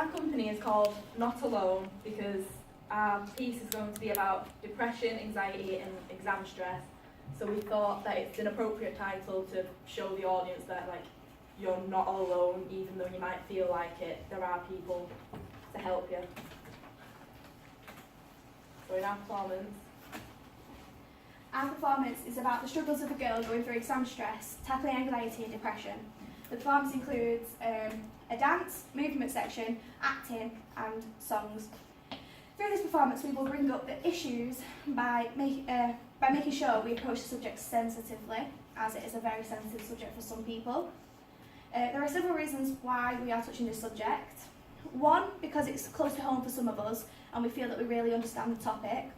our company is called Not Alone because our piece is going to be about depression, anxiety and exam stress. So we thought that it's an appropriate title to show the audience that you're not all alone, even though you might feel like it. There are people to help you. So in our performance is about the struggles of a girl going through exam stress, tackling anxiety and depression. The performance includes a dance, movement section, acting and songs. Through this performance we will bring up the issues by making sure we approach the subject sensitively, as it is a very sensitive subject for some people. There are several reasons why we are touching this subject. One, because it's close to home for some of us and we feel that we really understand the topic.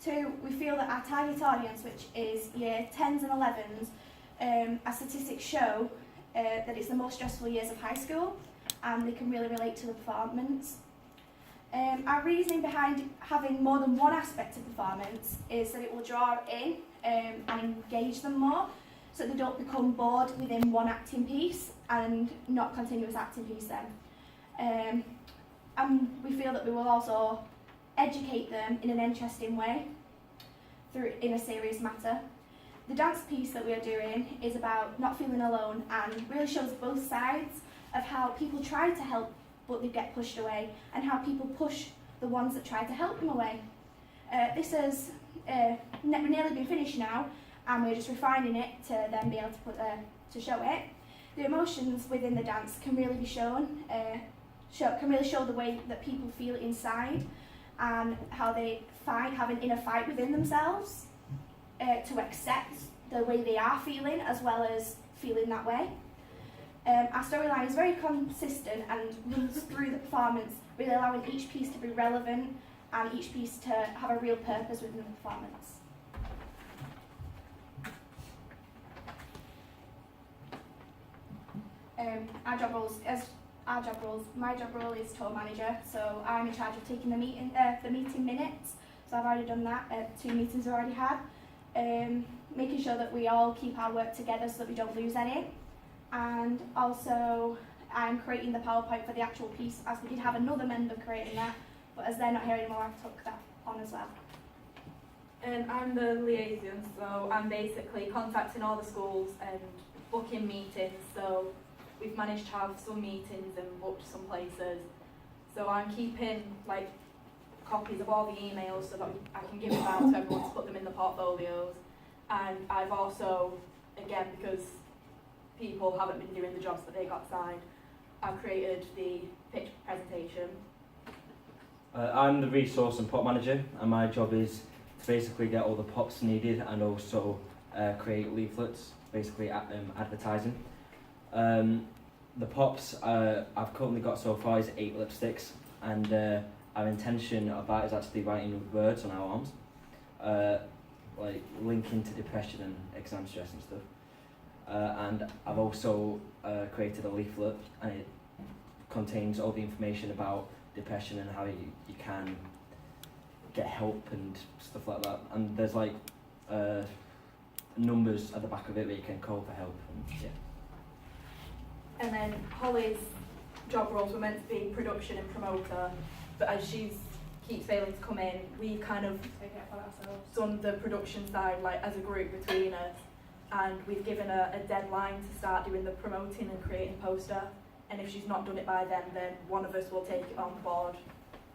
Two, we feel that our target audience, which is year 10s and 11s, as statistics show that it's the most stressful years of high school and they can really relate to the performance. Our reasoning behind having more than one aspect of performance is that it will draw in and engage them more, so they don't become bored within one acting piece and not continuous acting piece then. And we feel that we will also educate them in an interesting way in a serious matter. The dance piece that we are doing is about not feeling alone and really shows both sides of how people try to help but they get pushed away, and how people push the ones that try to help them away. This has nearly been finished now, and we're just refining it to then be able to show it. The emotions within the dance can really be shown, can really show the way that people feel inside, and how they have an inner fight within themselves to accept the way they are feeling as well as feeling that way. Our storyline is very consistent and runs through the performance, really allowing each piece to be relevant and each piece to have a real purpose within the performance. My job role is tour manager, so I'm in charge of taking the meeting minutes. So I've already done that. 2 meetings I've already had. Making sure that we all keep our work together so that we don't lose any. And also I'm creating the PowerPoint for the actual piece, as we did have another member creating that, but as they're not here anymore, I've took that on as well. And I'm the liaison, so I'm basically contacting all the schools and booking meetings. So we've managed to have some meetings and booked some places. So I'm keeping copies of all the emails so that I can give them out to everyone to put them in the portfolios. And I've also, again, because people haven't been doing the jobs that they got assigned, I've created the pitch presentation. I'm the resource and pop manager, and my job is to basically get all the pops needed and also create leaflets, basically advertising. The pops I've currently got so far is 8 lipsticks, and our intention of that is actually writing words on our arms, linking to depression and exam stress and stuff. And I've also created a leaflet, and it contains all the information about depression and how you can get help and stuff like that. And there's numbers at the back of it where you can call for help. And then Holly's job roles were meant to be production and promoter, but as she keeps failing to come in, we've kind of done the production side as a group between us. And we've given her a deadline to start doing the promoting and creating poster, and if she's not done it by then one of us will take it on board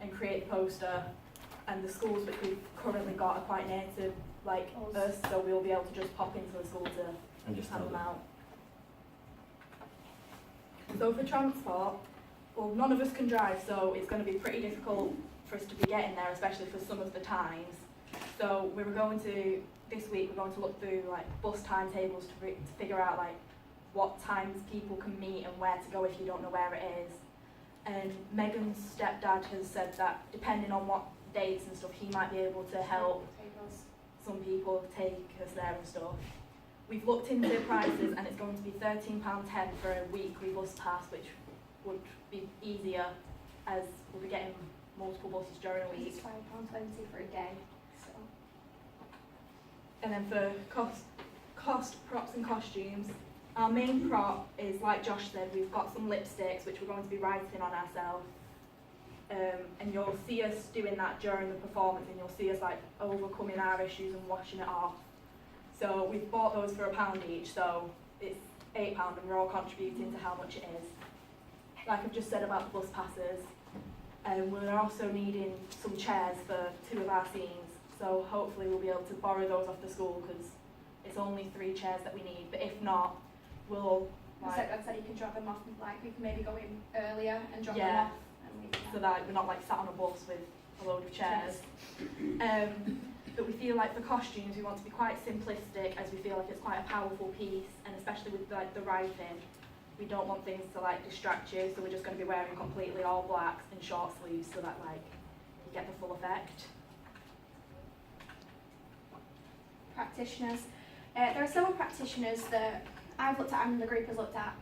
and create the poster. And the schools which we've currently got are quite near to us, so we'll be able to just pop into the school to hand them out. So for transport, well, none of us can drive, so it's going to be pretty difficult for us to be getting there, especially for some of the times. So this week we're going to look through bus timetables to figure out what times people can meet and where to go if you don't know where it is. And Megan's stepdad has said that depending on what dates and stuff, he might be able to help some people take us there and stuff. We've looked into prices and it's going to be £13.10 for a weekly bus pass, which would be easier as we'll be getting multiple buses during a week. It's £5.20 for a day. And then for cost, props and costumes, our main prop is, like Josh said, we've got some lipsticks which we're going to be writing on ourselves. and you'll see us doing that during the performance, and you'll see us like overcoming our issues and washing it off. So we've bought those for £1 each, so it's £8 and we're all contributing to how much it is. Like I've just said about the bus passes, we're also needing some chairs for 2 of our scenes, so hopefully we'll be able to borrow those off the school because it's only 3 chairs that we need, but if not, we'll like, I said you can drop them off, like we can maybe go in earlier and drop them Yeah. off. And leave them so there. that we're not like sat on a bus with a load of chairs. But we feel like for costumes we want to be quite simplistic, as we feel like it's quite a powerful piece, and especially with like the writing, we don't want things to like distract you, so we're just going to be wearing completely all blacks and short sleeves so that like you get the full effect. Practitioners. There are several practitioners that I've looked at and the group has looked at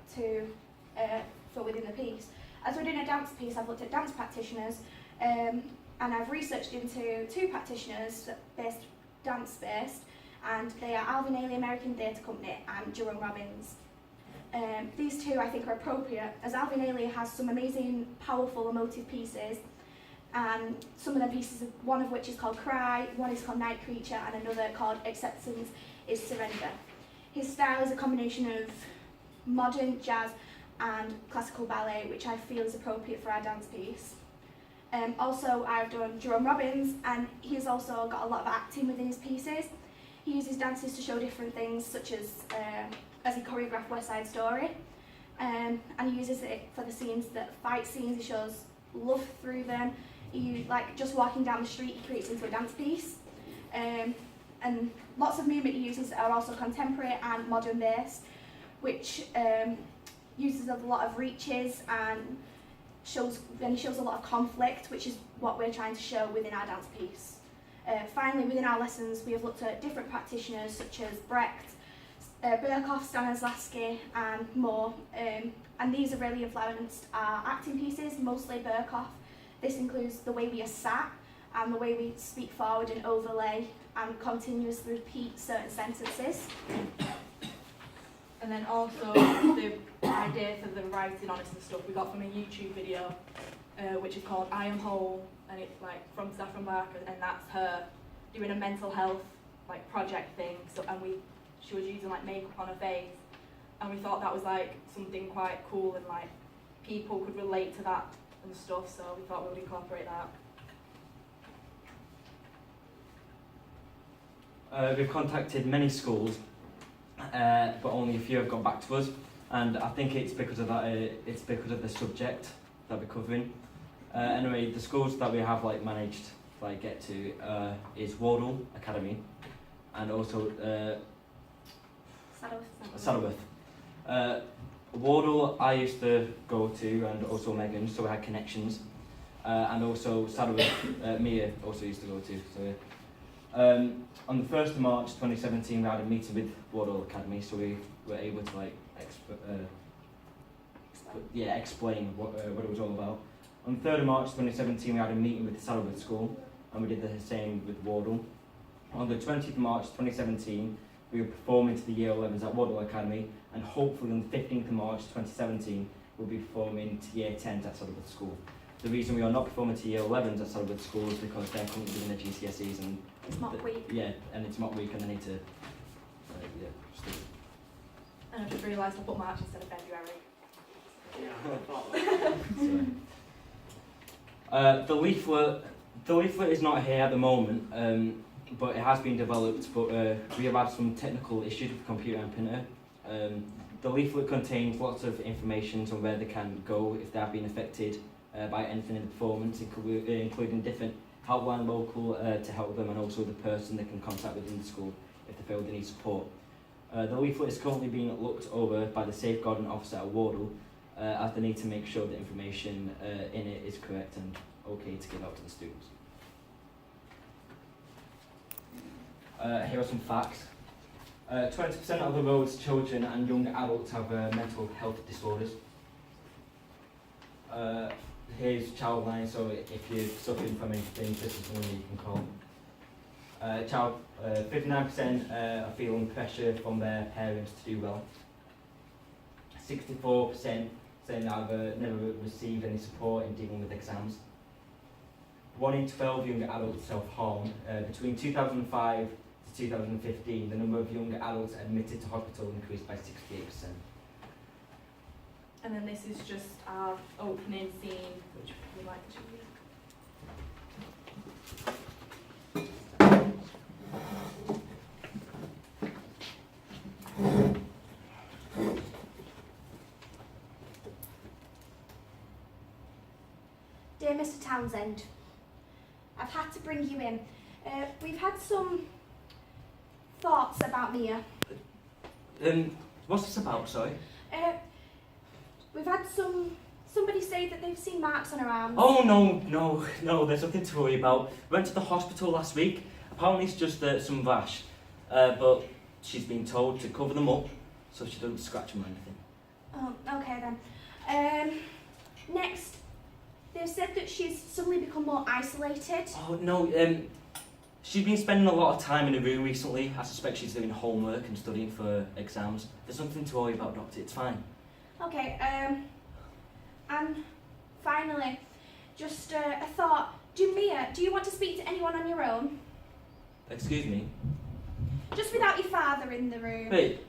for within the piece. As we're doing a dance piece, I've looked at dance practitioners, and I've researched into 2 practitioners dance-based, and they are Alvin Ailey American Theatre Company and Jerome Robbins. These 2 I think are appropriate, as Alvin Ailey has some amazing, powerful, emotive pieces, and some of the pieces, one of which is called Cry, one is called Night Creature, and another called Acceptance is Surrender. His style is a combination of modern, jazz and classical ballet, which I feel is appropriate for our dance piece. Also, I've done Jerome Robbins, and he's also got a lot of acting within his pieces. He uses dances to show different things, such as he choreographed West Side Story, and he uses it for the scenes, fight scenes. He shows love through them. Like just walking down the street, he creates into a dance piece. And lots of movement he uses are also contemporary and modern based, which uses a lot of reaches and shows a lot of conflict, which is what we're trying to show within our dance piece. Finally, within our lessons, we have looked at different practitioners such as Brecht, Berkoff, Stanislavski and more, and these have really influenced our acting pieces, mostly Berkoff. This includes the way we are sat and the way we speak forward and overlay and continuously repeat certain sentences. And then also the idea for the writing on it and stuff we got from a YouTube video, which is called I Am Whole, and it's like from Saffron Barker, and that's her doing a mental health like project thing. So she was using like makeup on her face, and we thought that was like something quite cool and like people could relate to that and stuff. So we thought we would incorporate that. We've contacted many schools, but only a few have got back to us, and I think it's because of that. It's because of the subject that we're covering. Anyway, the schools that we have like managed to like get to is Wardle Academy, and also Saddleworth. Wardle I used to go to, and also Megan, so we had connections, and also Saddleworth Mia also used to go to. So. On the 1st of March 2017 we had a meeting with Wardle Academy, so we were able to like explain what it was all about. On the 3rd of March 2017 we had a meeting with the Saddleworth School, and we did the same with Wardle. On the 20th of March 2017 we were performing to the Year 11s at Wardle Academy, and hopefully on the 15th of March 2017 we'll be performing to Year 10s at Saddleworth School. The reason we are not performing to Year 11s at Saddleworth School is because they're currently doing their GCSEs, and it's mock week. Yeah, and it's mock week, and they need to. And I just realised I put March instead of February. The leaflet is not here at the moment, but it has been developed. But we have had some technical issues with the computer and printer. The leaflet contains lots of information on where they can go if they have been affected by anything in the performance, including different helpline local to help them, and also the person they can contact within the school if they feel they need support. The leaflet is currently being looked over by the safeguarding officer at Wardle, as they need to make sure the information in it is correct and okay to give out to the students. Here are some facts. 20% of the world's children and young adults have mental health disorders. Here's Childline, so if you're suffering from anything, this is the one you can call. 59% are feeling pressure from their parents to do well. 64% saying that I've never received any support in dealing with exams. 1 in 12 young adults self-harm. Between 2005 to 2015, the number of young adults admitted to hospital increased by 68%. And then this is just our opening scene, which we like to read. Dear Mr. Townsend, I've had to bring you in. We've had some thoughts about Mia. What's this about, sorry? We've had somebody say that they've seen marks on her arms. Oh, no, there's nothing to worry about. Went to the hospital last week. Apparently it's just some rash. But she's been told to cover them up so she doesn't scratch them or anything. Oh, okay then. Next, they've said that she's suddenly become more isolated. Oh, no, she's been spending a lot of time in her room recently. I suspect she's doing homework and studying for exams. There's nothing to worry about, Doctor, it's fine. Okay, and finally, just a thought. Do you want to speak to anyone on your own? Excuse me? Just without your father in the room. Wait,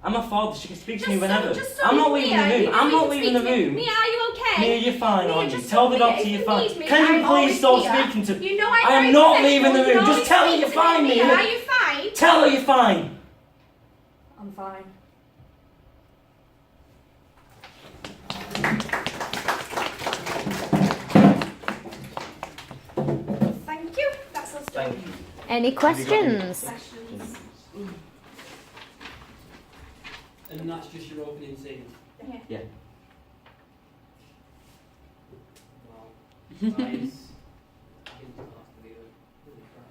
I'm a father, she can speak to Just me so- whenever. just so I'm not Mia, leaving the room, you know I'm you not can leaving speak the to me. room. Mia, are you okay? Mia, you're fine, Mia, aren't you? just Tell the Mia, doctor if you're you fine. need me, Can you I'm please always stop here. speaking to... You know I'm I am very not professional. leaving the You room. can Just always tell her speak you're to fine, me. Mia. Are you fine? Tell her you're fine. I'm fine. Thank you. That's us done. Thank you. Any questions? Questions? And that's just your opening scene. Yeah. Wow. That is, I think that has to be a really crack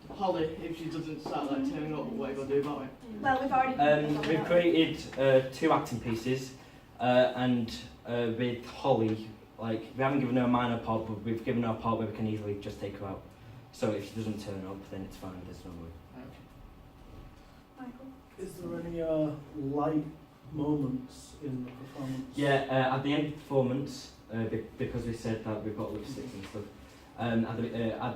at Holly, if she doesn't start like turning up, what are you gonna do about it? Well, we've already. We've created 2 acting pieces, and with Holly, like, we haven't given her a minor part, but we've given her a part where we can easily just take her out. So if she doesn't turn up, then it's fine, there's no worry. Michael? Is there any light moments in the performance? Yeah, at the end of the performance, because we said that we've got lipsticks and stuff, at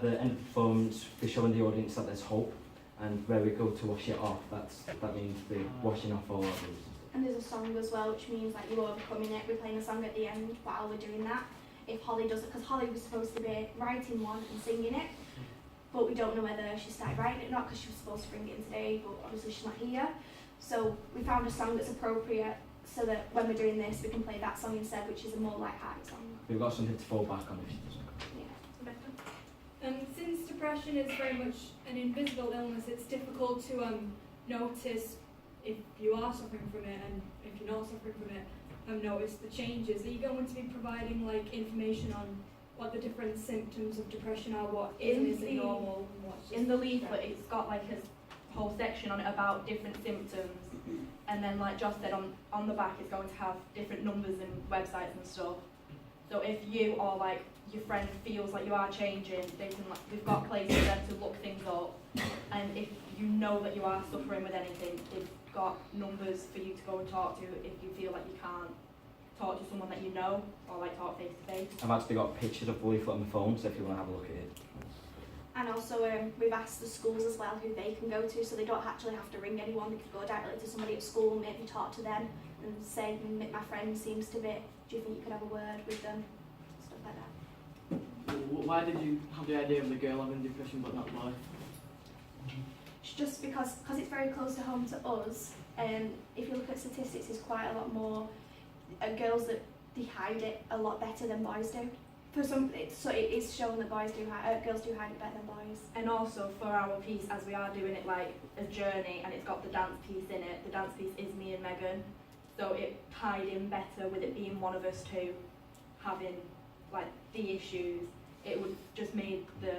the end of the performance, we're showing the audience that there's hope, and where we go to wash it off, that means we're washing off all our blues. And there's a song as well, which means like you're overcoming it. We're playing a song at the end while we're doing that. If Holly does it, because Holly was supposed to be writing one and singing it, but we don't know whether she started writing it or not because she was supposed to bring it in today, but obviously she's not here. So we found a song that's appropriate so that when we're doing this, we can play that song instead, which is a more light-hearted song. We've got something to fall back on if she doesn't come. Yeah. Since depression is very much an invisible illness, it's difficult to notice if you are suffering from it and if you're not suffering from it, notice the changes. Are you going to be providing like information on what the different symptoms of depression are, what is it normal and what's just In the leaflet, it's got like a whole section on it about different symptoms, and then like Josh said, on the back it's going to have different numbers and websites and stuff. So if you or like your friend feels like you are changing, they can like, we've got places there to look things up, and if you know that you are suffering with anything, they've got numbers for you to go and talk to if you feel like you can't talk to someone that you know or like talk face to face. I've actually got pictures of the leaflet on my phone, so if you want to have a look at it. And also we've asked the schools as well who they can go to, so they don't actually have to ring anyone. They could go directly to somebody at school, maybe talk to them and say, my friend seems to be, do you think you could have a word with them? Stuff like that. Why did you have the idea of the girl having depression but not the boy? It's just because it's very close to home to us. If you look at statistics, there's quite a lot more girls that they hide it a lot better than boys do. For some, so it is shown that girls do hide it better than boys. And also for our piece, as we are doing it like a journey and it's got the dance piece in it, the dance piece is me and Megan, so it tied in better with it being one of us two having like the issues. It would just made the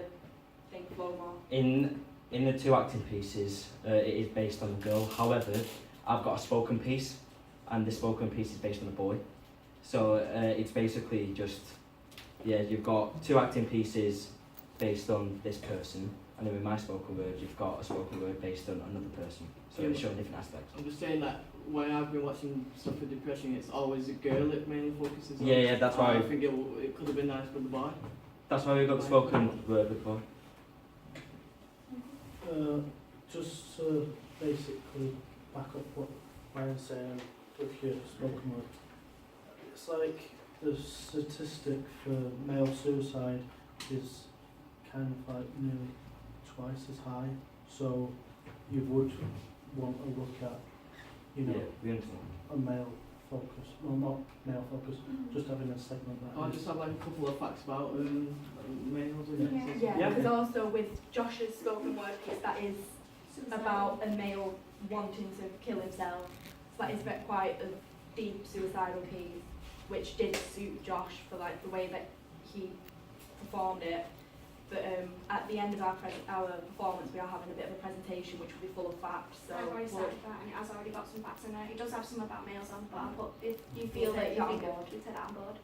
thing flow more. In the 2 acting pieces, it is based on a girl. However, I've got a spoken piece, and the spoken piece is based on a boy. So it's basically just, yeah, you've got 2 acting pieces based on this person, And then with my spoken word, you've got a spoken word based on another person, so Yeah. it's showing different aspects. I'm just saying that when I've been watching stuff with depression, it's always a girl it mainly focuses on. Yeah, that's why. I think it could have been nice for the boy. That's why we got the spoken word before. Just to basically back up what Ryan's saying with your spoken word. It's like the statistic for male suicide is kind of like nearly twice as high. So you would want to look at, you know, Yeah, we understand. a male focus. Well, not male focus, just having a segment that I'll is. just have like a couple of facts about males. Yeah. Yeah, because also with Josh's spoken word piece, that is about a male wanting to kill himself. So that is quite a deep suicidal piece, which did suit Josh for like the way that he performed it. But at the end of our performance, we are having a bit of a presentation which will be full of facts. So I've already we'll- started that and it has already got some facts in there. It does have some about males on, but I'll put, if you We'll feel that take you that on think board. we take that on board.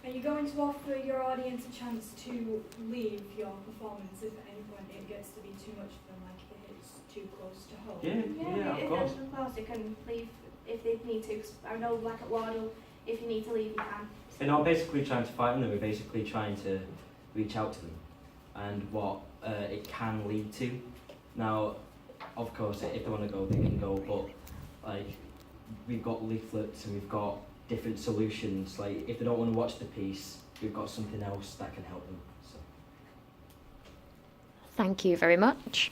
Are you going to offer your audience a chance to leave your performance if at any point it gets to be too much for them, like if it hits too close to home? Yeah, of course. Of course, you can leave if they need to. 'Cause I know, like at Wardle, if you need to leave, you can. They're not basically trying to frighten them, we're basically trying to reach out to them and what it can lead to. Now, of course, if they want to go, they can go, but like we've got leaflets and we've got different solutions. Like if they don't want to watch the piece, we've got something else that can help them. So. Thank you very much.